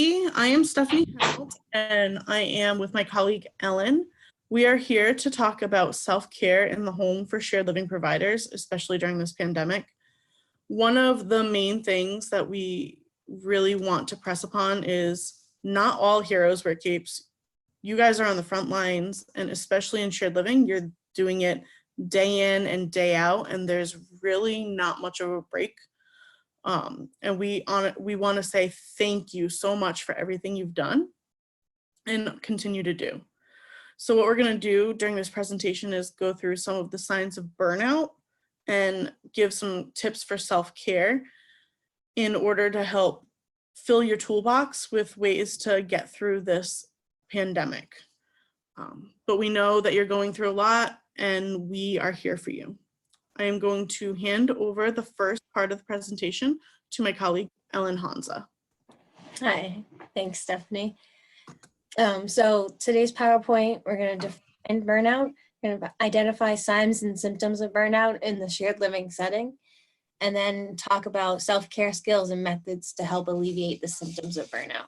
I am Stephanie Held, and I am with my colleague Ellen. We are here to talk about self-care in the home for shared living providers, especially during this pandemic. One of the main things that we really want to press upon is not all heroes wear capes. You guys are on the front lines, and especially in shared living, you're doing it day in and day out, and there's really not much of a break. And we want to say thank you so much for everything you've done and continue to do. So what we're going to do during this presentation is go through some of the signs of burnout and give some tips for self-care in order to help fill your toolbox with ways to get through this pandemic. But we know that you're going through a lot, and we are here for you. I am going to hand over the first part of the presentation to my colleague, Ellen Hansa. Hi, thanks, Stephanie. So today's PowerPoint, we're going to define burnout, we're going to identify signs and symptoms of burnout in the shared living setting, and then talk about self-care skills and methods to help alleviate the symptoms of burnout.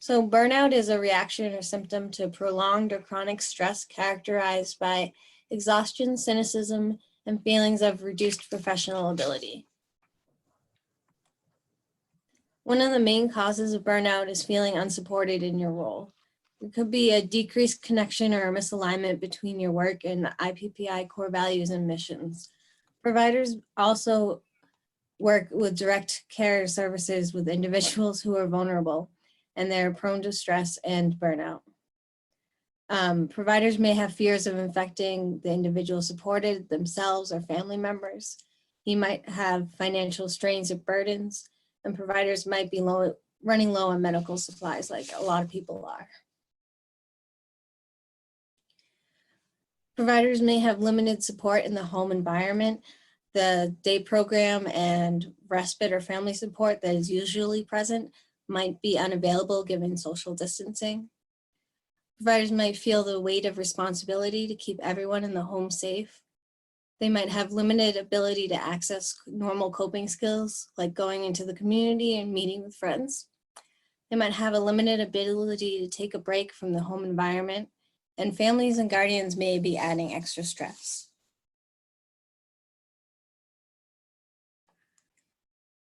So burnout is a reaction or symptom to prolonged or chronic stress characterized by exhaustion, cynicism, and feelings of reduced professional ability. One of the main causes of burnout is feeling unsupported in your role. It could be a decreased connection or a misalignment between your work and the IPPI core values and missions. Providers also work with direct care services with individuals who are vulnerable, and they're prone to stress and burnout. Providers may have fears of infecting the individual supported, themselves, or family members. You might have financial strains or burdens, and providers might be running low on medical supplies like a lot of people are. Providers may have limited support in the home environment. The day program and respite or family support that is usually present might be unavailable given social distancing. Providers might feel the weight of responsibility to keep everyone in the home safe. They might have limited ability to access normal coping skills like going into the community and meeting with friends. They might have a limited ability to take a break from the home environment, and families and guardians may be adding extra stress.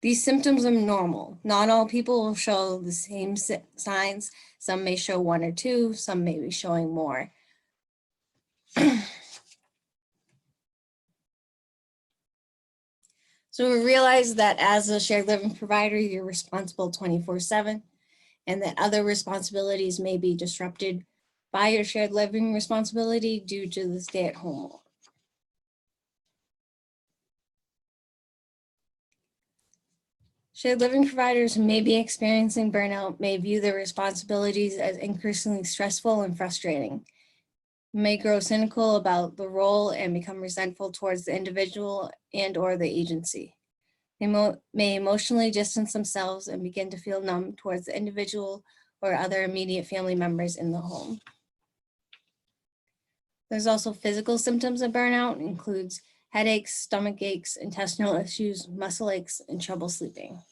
These symptoms are normal. Not all people will show the same signs. Some may show one or two, some may be showing more. So we realize that as a shared living provider, you're responsible 24/7, and that other responsibilities may be disrupted by your shared living responsibility due to the stay-at-home order. Shared living providers who may be experiencing burnout may view their responsibilities as increasingly stressful and frustrating. May grow cynical about the role and become resentful towards the individual and or the agency. They may emotionally distance themselves and begin to feel numb towards the individual or other immediate family members in the home. There's also physical symptoms of burnout, includes headaches, stomach aches, intestinal issues, muscle aches, and trouble sleeping.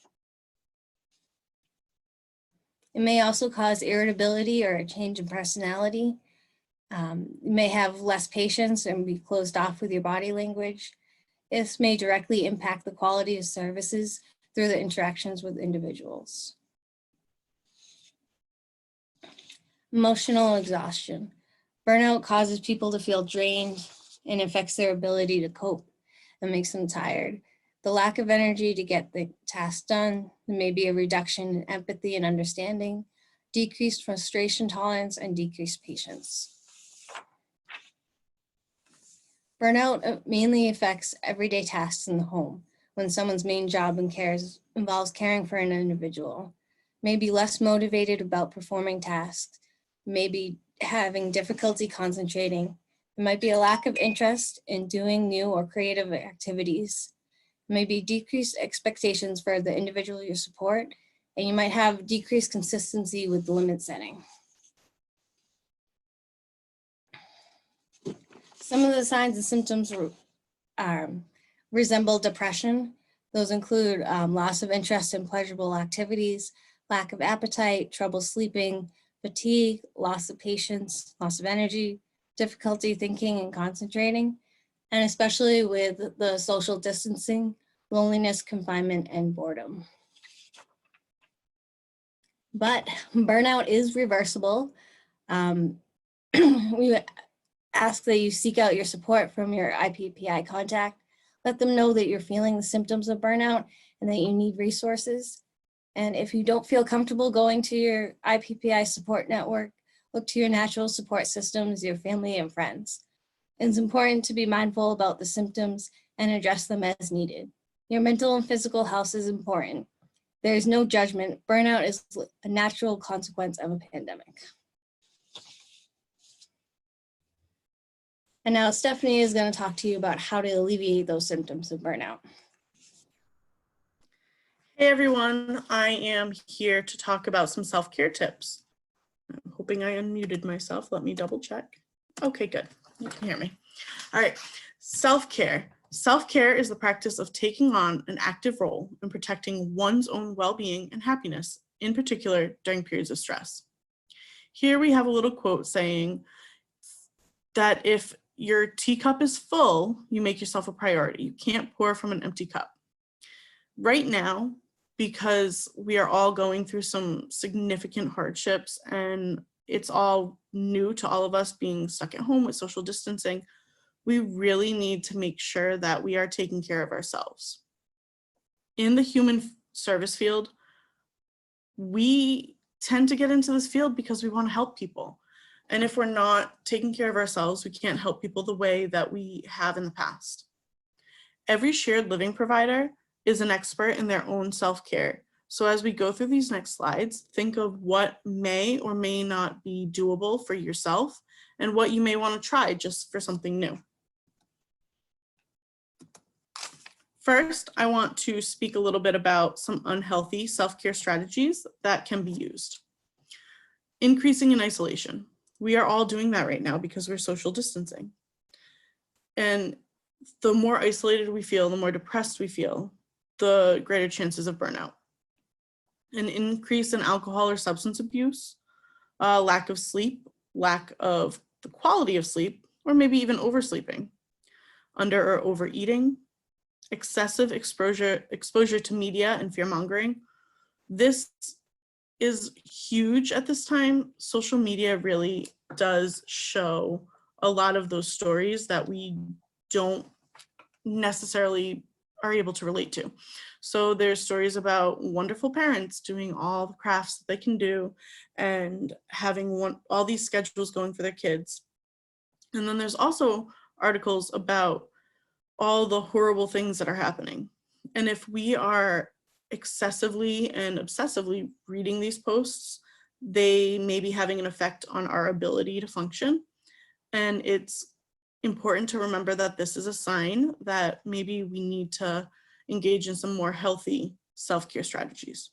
It may also cause irritability or a change in personality. You may have less patience and be closed off with your body language. This may directly impact the quality of services through the interactions with individuals. Emotional exhaustion. Burnout causes people to feel drained and affects their ability to cope and makes them tired. The lack of energy to get the task done, there may be a reduction in empathy and understanding, decreased frustration tolerance, and decreased patience. Burnout mainly affects everyday tasks in the home when someone's main job and cares involves caring for an individual, may be less motivated about performing tasks, may be having difficulty concentrating. There might be a lack of interest in doing new or creative activities. There may be decreased expectations for the individual you support, and you might have decreased consistency with limit setting. Some of the signs and symptoms resemble depression. Those include loss of interest in pleasurable activities, lack of appetite, trouble sleeping, fatigue, loss of patience, loss of energy, difficulty thinking and concentrating, and especially with the social distancing, loneliness, confinement, and boredom. But burnout is reversible. We ask that you seek out your support from your IPPI contact. Let them know that you're feeling the symptoms of burnout and that you need resources. And if you don't feel comfortable going to your IPPI support network, look to your natural support systems, your family and friends. It's important to be mindful about the symptoms and address them as needed. Your mental and physical health is important. There is no judgment. Burnout is a natural consequence of a pandemic. And now Stephanie is going to talk to you about how to alleviate those symptoms of burnout. Hey everyone, I am here to talk about some self-care tips. I'm hoping I unmuted myself. Let me double check. Okay, good. You can hear me. All right, self-care. Self-care is the practice of taking on an active role in protecting one's own well-being and happiness, in particular during periods of stress. Here we have a little quote saying that if your teacup is full, you make yourself a priority. You can't pour from an empty cup. Right now, because we are all going through some significant hardships and it's all new to all of us being stuck at home with social distancing, we really need to make sure that we are taking care of ourselves. In the human service field, we tend to get into this field because we want to help people. And if we're not taking care of ourselves, we can't help people the way that we have in the past. Every shared living provider is an expert in their own self-care. So as we go through these next slides, think of what may or may not be doable for yourself and what you may want to try just for something new. First, I want to speak a little bit about some unhealthy self-care strategies that can be used. Increasing in isolation. We are all doing that right now because we're social distancing. And the more isolated we feel, the more depressed we feel, the greater chances of burnout. An increase in alcohol or substance abuse, lack of sleep, lack of the quality of sleep, or maybe even oversleeping, under or overeating, excessive exposure to media and fear mongering. This is huge at this time. Social media really does show a lot of those stories that we don't necessarily are able to relate to. So there's stories about wonderful parents doing all the crafts that they can do and having all these schedules going for their kids. And then there's also articles about all the horrible things that are happening. And if we are excessively and obsessively reading these posts, they may be having an effect on our ability to function. And it's important to remember that this is a sign that maybe we need to engage in some more healthy self-care strategies.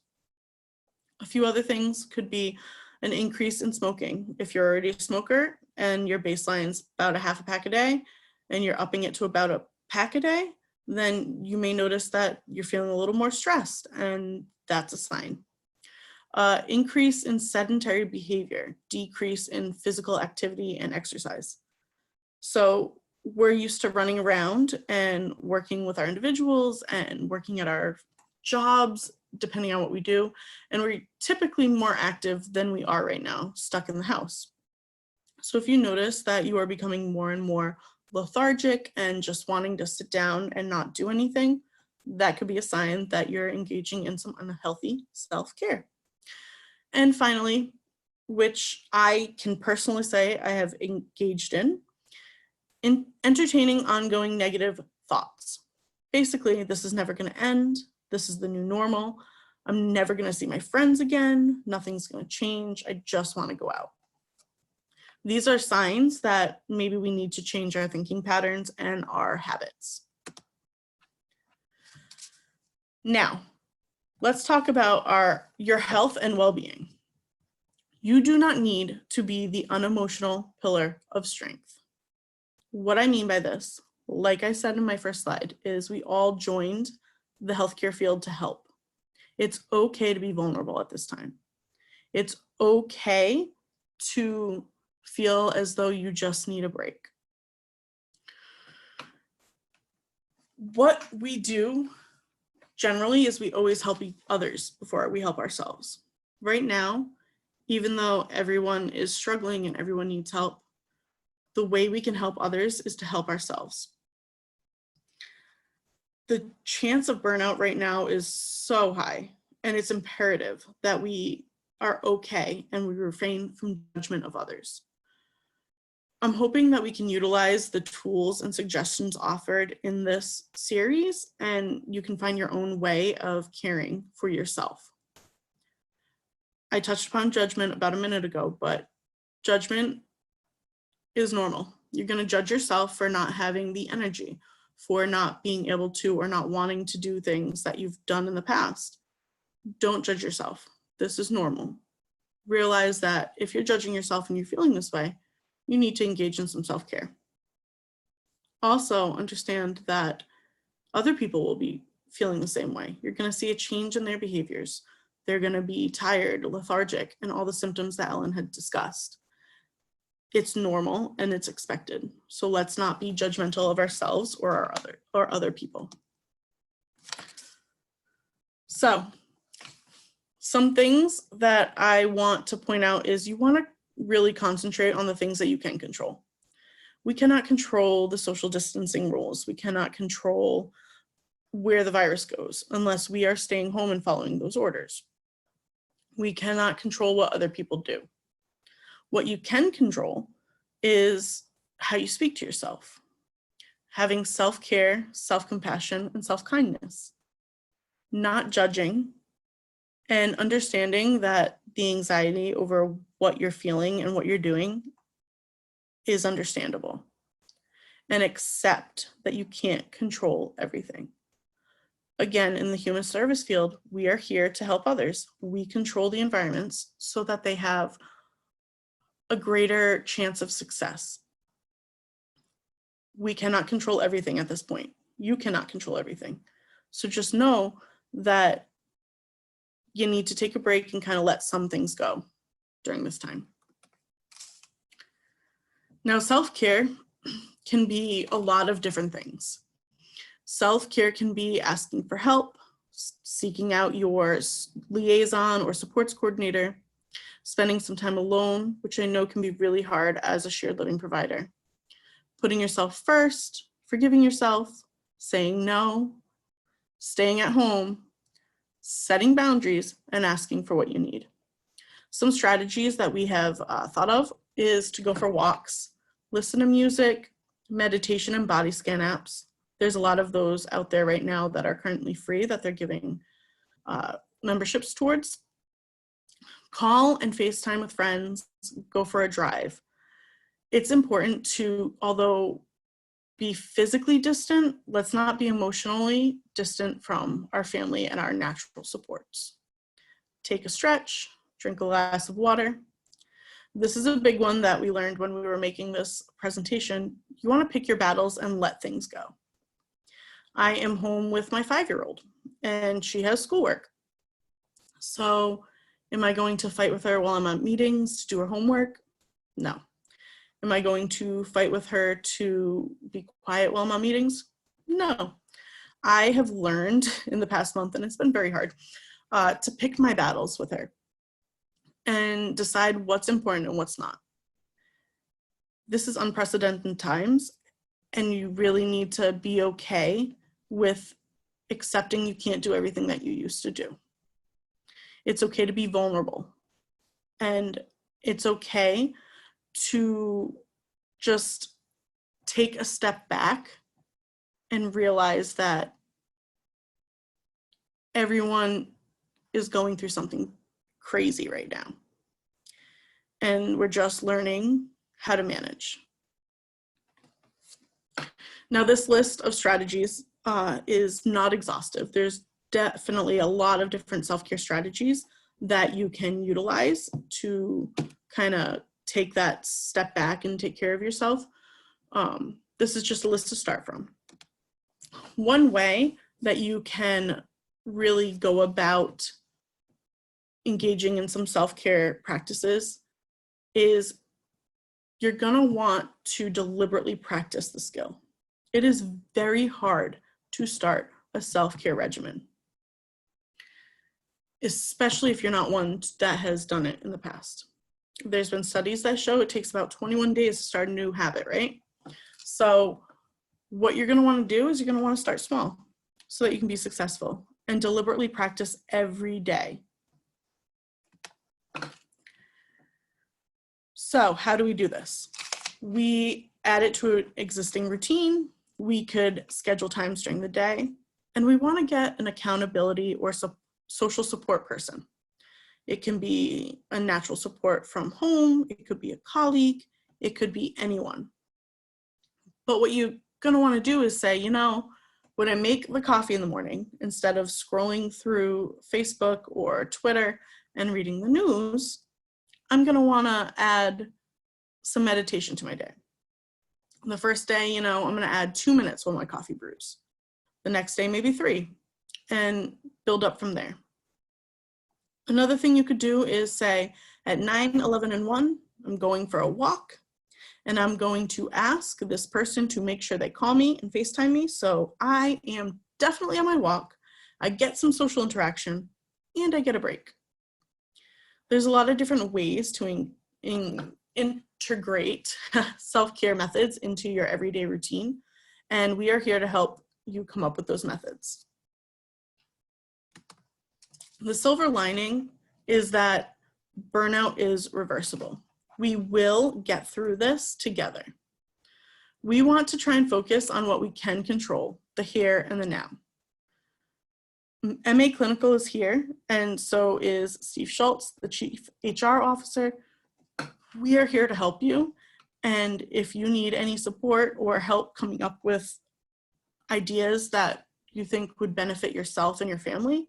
A few other things could be an increase in smoking. If you're already a smoker and your baseline's about a half a pack a day and you're upping it to about a pack a day, then you may notice that you're feeling a little more stressed, and that's a sign. Increase in sedentary behavior, decrease in physical activity and exercise. So we're used to running around and working with our individuals and working at our jobs, depending on what we do. And we're typically more active than we are right now, stuck in the house. So if you notice that you are becoming more and more lethargic and just wanting to sit down and not do anything, that could be a sign that you're engaging in some unhealthy self-care. And finally, which I can personally say I have engaged in entertaining ongoing negative thoughts. Basically, this is never going to end. This is the new normal. I'm never going to see my friends again. Nothing's going to change. I just want to go out. These are signs that maybe we need to change our thinking patterns and our habits. Now, let's talk about your health and well-being. You do not need to be the unemotional pillar of strength. What I mean by this, like I said in my first slide, is we all joined the healthcare field to help. It's okay to be vulnerable at this time. It's okay to feel as though you just need a break. What we do generally is we always help others before we help ourselves. Right now, even though everyone is struggling and everyone needs help, the way we can help others is to help ourselves. The chance of burnout right now is so high, and it's imperative that we are okay and we refrain from judgment of others. I'm hoping that we can utilize the tools and suggestions offered in this series, and you can find your own way of caring for yourself. I touched upon judgment about a minute ago, but judgment is normal. You're going to judge yourself for not having the energy, for not being able to or not wanting to do things that you've done in the past. Don't judge yourself. This is normal. Realize that if you're judging yourself and you're feeling this way, you need to engage in some self-care. Also, understand that other people will be feeling the same way. You're going to see a change in their behaviors. They're going to be tired, lethargic, and all the symptoms that Ellen had discussed. It's normal and it's expected. So let's not be judgmental of ourselves or other people. So some things that I want to point out is you want to really concentrate on the things that you can control. We cannot control the social distancing rules. We cannot control where the virus goes unless we are staying home and following those orders. We cannot control what other people do. What you can control is how you speak to yourself, having self-care, self-compassion, and self-kindness, not judging, and understanding that the anxiety over what you're feeling and what you're doing is understandable, and accept that you can't control everything. Again, in the human service field, we are here to help others. We control the environments so that they have a greater chance of success. We cannot control everything at this point. You cannot control everything. So just know that you need to take a break and kind of let some things go during this time. Now, self-care can be a lot of different things. Self-care can be asking for help, seeking out your liaison or supports coordinator, spending some time alone, which I know can be really hard as a shared living provider, putting yourself first, forgiving yourself, saying no, staying at home, setting boundaries, and asking for what you need. Some strategies that we have thought of is to go for walks, listen to music, meditation and body scan apps. There's a lot of those out there right now that are currently free that they're giving memberships towards. Call and FaceTime with friends, go for a drive. It's important to, although be physically distant, let's not be emotionally distant from our family and our natural supports. Take a stretch, drink a glass of water. This is a big one that we learned when we were making this presentation. You want to pick your battles and let things go. I am home with my 5-year-old and she has schoolwork. So am I going to fight with her while I'm at meetings to do her homework? No. Am I going to fight with her to be quiet while I'm at meetings? No. I have learned in the past month, and it's been very hard, to pick my battles with her and decide what's important and what's not. This is unprecedented times, and you really need to be okay with accepting you can't do everything that you used to do. It's okay to be vulnerable, and it's okay to just take a step back and realize that everyone is going through something crazy right now. And we're just learning how to manage. Now, this list of strategies is not exhaustive. There's definitely a lot of different self-care strategies that you can utilize to kind of take that step back and take care of yourself. This is just a list to start from. One way that you can really go about engaging in some self-care practices is you're going to want to deliberately practice the skill. It is very hard to start a self-care regimen, especially if you're not one that has done it in the past. There's been studies that show it takes about 21 days to start a new habit, right? So what you're going to want to do is you're going to want to start small so that you can be successful and deliberately practice every day. So how do we do this? We add it to an existing routine. We could schedule times during the day, and we want to get an accountability or social support person. It can be a natural support from home. It could be a colleague. It could be anyone. But what you're going to want to do is say, you know, when I make the coffee in the morning, instead of scrolling through Facebook or Twitter and reading the news, I'm going to want to add some meditation to my day. The first day, you know, I'm going to add 2 minutes while my coffee brews. The next day, maybe 3, and build up from there. Another thing you could do is say at 9, 11, and 1, I'm going for a walk, and I'm going to ask this person to make sure they call me and FaceTime me, so I am definitely on my walk, I get some social interaction, and I get a break. There's a lot of different ways to integrate self-care methods into your everyday routine, and we are here to help you come up with those methods. The silver lining is that burnout is reversible. We will get through this together. We want to try and focus on what we can control, the here and the now. MA Clinical is here, and so is Steve Schultz, the Chief HR Officer. We are here to help you, and if you need any support or help coming up with ideas that you think would benefit yourself and your family,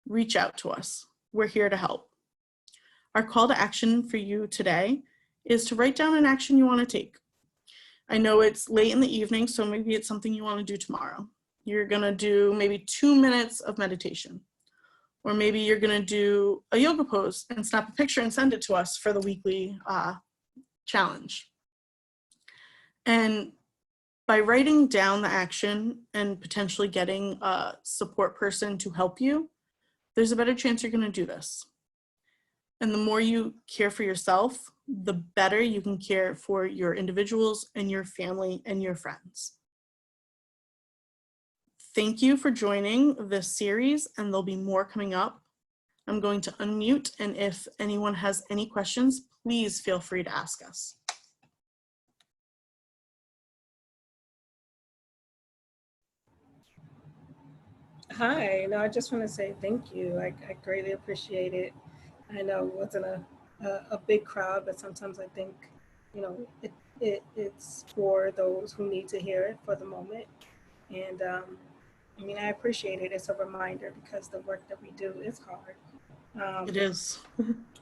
reach out to us. We're here to help. Our call to action for you today is to write down an action you want to take. I know it's late in the evening, so maybe it's something you want to do tomorrow. You're going to do maybe 2 minutes of meditation, or maybe you're going to do a yoga pose and snap a picture and send it to us for the weekly challenge. And by writing down the action and potentially getting a support person to help you, there's a better chance you're going to do this. And the more you care for yourself, the better you can care for your individuals and your family and your friends. Thank you for joining this series, and there'll be more coming up. I'm going to unmute, and if anyone has any questions, please feel free to ask us. Hi, no, I just want to say thank you. I greatly appreciate it. I know it wasn't a big crowd, but sometimes I think, you know, it's for those who need to hear it for the moment. And I mean, I appreciate it. It's a reminder because the work that we do is hard. It is.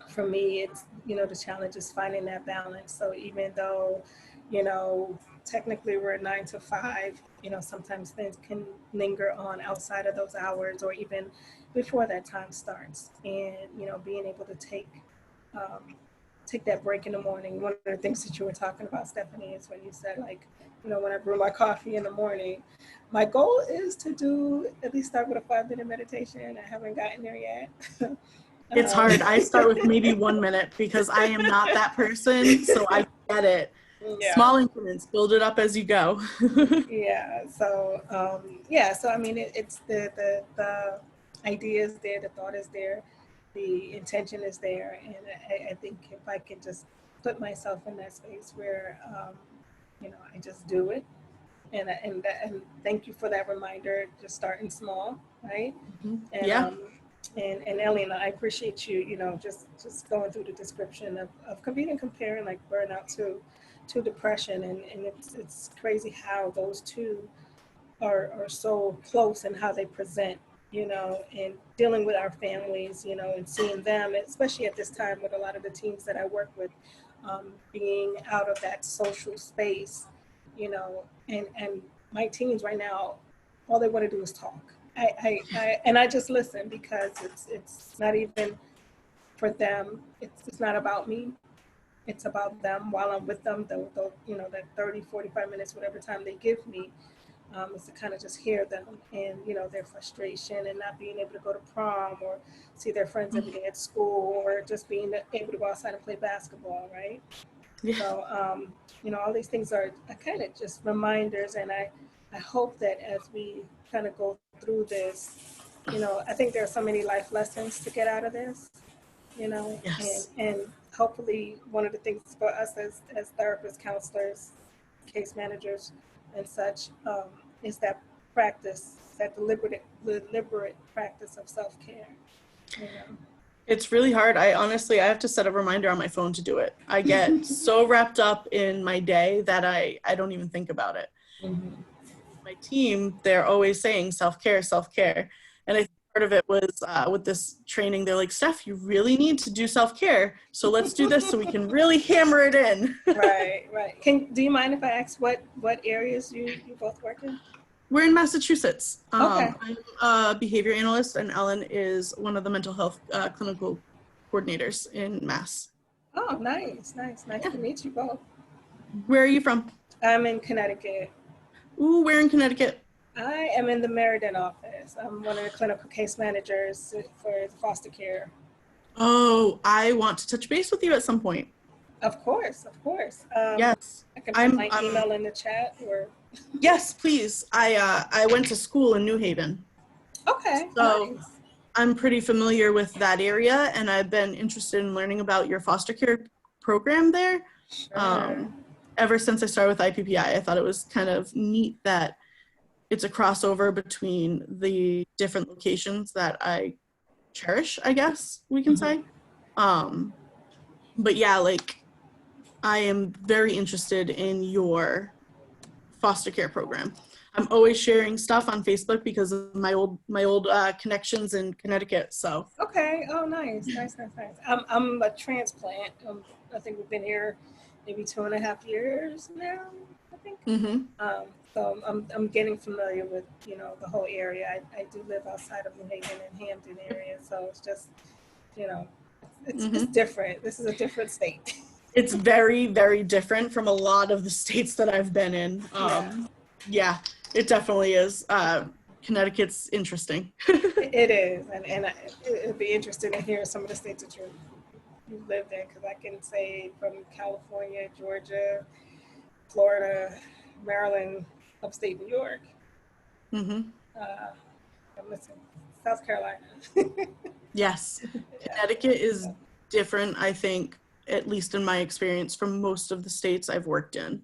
For me, it's, you know, the challenge is finding that balance. So even though, you know, technically we're 9 to 5, you know, sometimes things can linger on outside of those hours or even before that time starts. And, you know, being able to take that break in the morning. One of the things that you were talking about, Stephanie, is when you said, like, you know, when I brew my coffee in the morning, my goal is to at least start with a 5-minute meditation. I haven't gotten there yet. It's hard. I start with maybe 1 minute because I am not that person, so I get it. Yeah. Small increments, build it up as you go. Yeah. So so I mean, it's the idea is there, the thought is there, the intention is there, and I think if I can just put myself in that space where you know, I just do it, and thank you for that reminder. Just starting small, right? Mm-hmm. And, yeah. And Elena, I appreciate you, you know, just going through the description of comparing like burnout to depression. And it's crazy how those two are so close and how they present, you know, and dealing with our families, you know, and seeing them, especially at this time with a lot of the teams that I work with, being out of that social space, you know, and my teams right now all they want to do is talk. And I just listen because it's not even for them. It's not about me. It's about them. While I'm with them, they'll that 30, 45 minutes, whatever time they give me, is to kind of just hear them and, their frustration and not being able to go to prom or see their friends every day at school, or just being able to go outside and play basketball, right? Yeah. So, all these things are kind of just reminders. And I hope that as we kind of go through this, I think there are so many life lessons to get out of this, Yes. and hopefully one of the things for us as therapists, counselors, case managers, and such, is that practice, that deliberate practice of self-care. It's really hard. I have to set a reminder on my phone to do it. I get so wrapped up in my day that I don't even think about it. Mm-hmm. My team, they're always saying self-care, self-care. And I think part of it was with this training, they're like, Steph, you really need to do self-care. So let's do this so we can really hammer it in. Right. Do you mind if I ask what areas you both work in? We're in Massachusetts. Okay. I'm a behavior analyst, and Ellen is one of the mental health clinical coordinators in Mass. Oh, nice. Nice to meet you both. Where are you from? I'm in Connecticut. Ooh, where in Connecticut? I am in the Meriden office. I'm one of the clinical case managers for foster care. Oh, I want to touch base with you at some point. Of course. Yes. I can put my email in the chat, or. Yes, please. I went to school in New Haven. Okay. So nice. I'm pretty familiar with that area, and I've been interested in learning about your foster care program there. Sure. Ever since I started with IPPI, I thought it was kind of neat that it's a crossover between the different locations that I cherish, I guess we can say. But yeah, I am very interested in your foster care program. I'm always sharing stuff on Facebook because of my old connections in Connecticut. So. Okay. Oh, nice. I'm a transplant. I think we've been here maybe 2.5 years now, I think. Mm-hmm. So I'm getting familiar with, the whole area. I do live outside of New Haven and Hampton area. So it's just, it's different. This is a different state. It's very, very different from a lot of the states that I've been in. Yeah, it definitely is. Connecticut's interesting. It is. And it'd be interesting to hear some of the states that you've lived in, because I can say from California, Georgia, Florida, Maryland, upstate New York. Mm-hmm. I'm missing South Carolina. Yes, Connecticut is different, I think, at least in my experience, from most of the states I've worked in.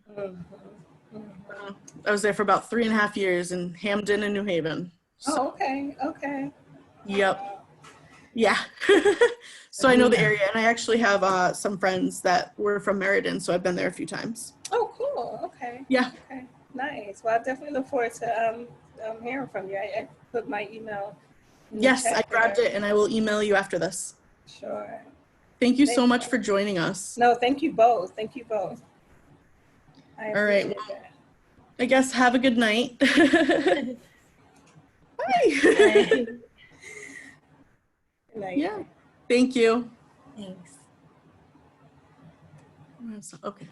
I was there for about 3.5 years in Hampden and New Haven. So, oh, okay. Yep. Yeah. So I know the area, and I actually have some friends that were from Meriden, so I've been there a few times. Oh, cool. Okay. Yeah. Okay. Nice. Well, I definitely look forward to hearing from you. I put my email. Yes, I grabbed it, and I will email you after this. Sure. Thank you so much for joining us. No, thank you both. I All right. appreciate Well, that. I guess have a good night. Bye. Good night. Yeah. Thank you. Thanks. Okay.